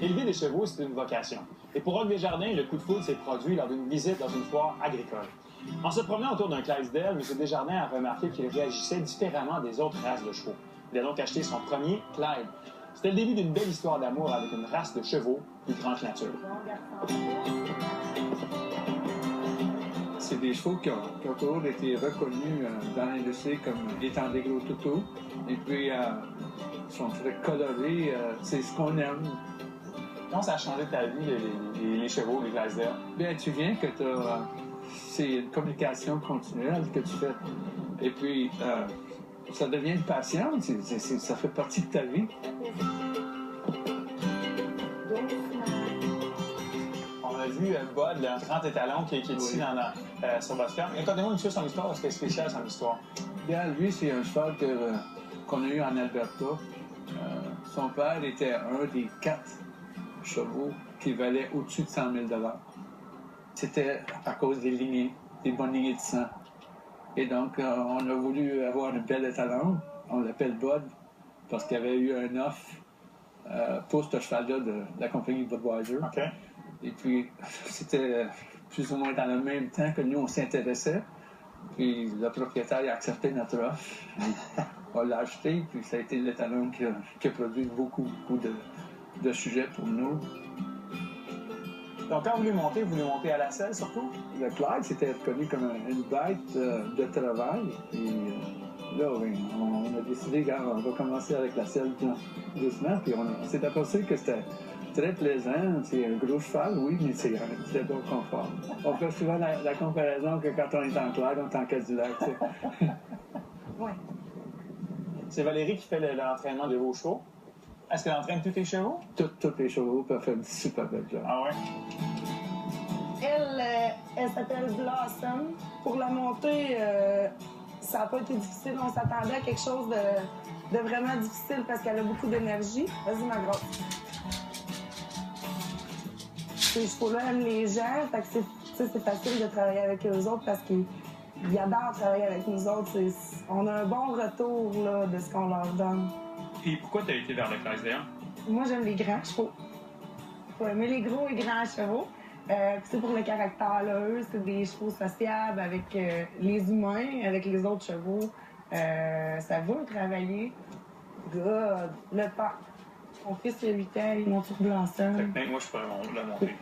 Élever des chevaux, c'est une vocation. Et pour Roch Desjardins, le coup de foudre s'est produit lors d'une visite dans une foire agricole. En se promenant autour d'un Clydesdale, M. Desjardins a remarqué qu'il réagissait différemment des autres races de chevaux. Il a donc acheté son premier Clyde. C'était le début d'une belle histoire d'amour avec une race de chevaux plus grande que nature. C'est des chevaux qui ont toujours été reconnus dans l'industrie comme étant des gros toutous. Et puis, ils sont très colorés. C'est ce qu'on aime. Comment ça a changé ta vie, les chevaux, les Clydesdale? Bien, tu viens que c'est une communication continuelle que tu fais. Et puis, ça devient une passion. Ça fait partie de ta vie. On a vu Bud, un grand étalon qui est ici sur votre ferme. Racontez-moi une chose son histoire, parce que c'est spécial son histoire. Bien, lui, c'est un cheval qu'on a eu en Alberta. Son père était un des 4 chevaux qui valaient au-dessus de 100 000 $. C'était à cause des lignées, des bonnes lignées de sang. Et donc, on a voulu avoir une belle étalon. On l'appelle Bud, parce qu'il y avait eu un offre pour ce cheval-là de la compagnie Budweiser. Okay. Et puis, c'était plus ou moins dans le même temps que nous, on s'intéressait. Puis, le propriétaire a accepté notre offre. On l'a acheté, puis ça a été l'étalon qui a produit beaucoup de sujets pour nous. Donc, quand vous voulez monter à la selle, surtout? Le Clyde, c'était reconnu comme une bête de travail. Et là, oui, on a décidé qu'on va commencer avec la selle doucement. Puis on s'est aperçu que c'était très plaisant. C'est un gros cheval, oui, mais c'est bon confort. On fait souvent la comparaison que quand on est en Clyde, on est en Cadillac. Tu sais. Oui. C'est Valérie qui fait l'entraînement de vos chevaux. Est-ce qu'elle entraîne tous tes chevaux? Tous les chevaux peuvent faire une super belle job. Ah ouais? Elle s'appelle Blossom. Pour la montée, ça n'a pas été difficile. On s'attendait à quelque chose de vraiment difficile parce qu'elle a beaucoup d'énergie. Vas-y, ma grosse. Ces chevaux-là aiment les gens, fait que c'est facile de travailler avec eux autres parce qu'ils adorent travailler avec nous autres. On a un bon retour là, de ce qu'on leur donne. Et pourquoi tu as été vers le Clydesdale? Moi, j'aime les grands chevaux. Faut aimer les gros et grands chevaux. C'est pour le caractère, là. Eux, c'est des chevaux sociables avec les humains, avec les autres chevaux. Ça va travailler. Good. Le pas. Mon fils, il a 8 ans, il monte sur Blossom. Fait que moi, je pourrais le monter.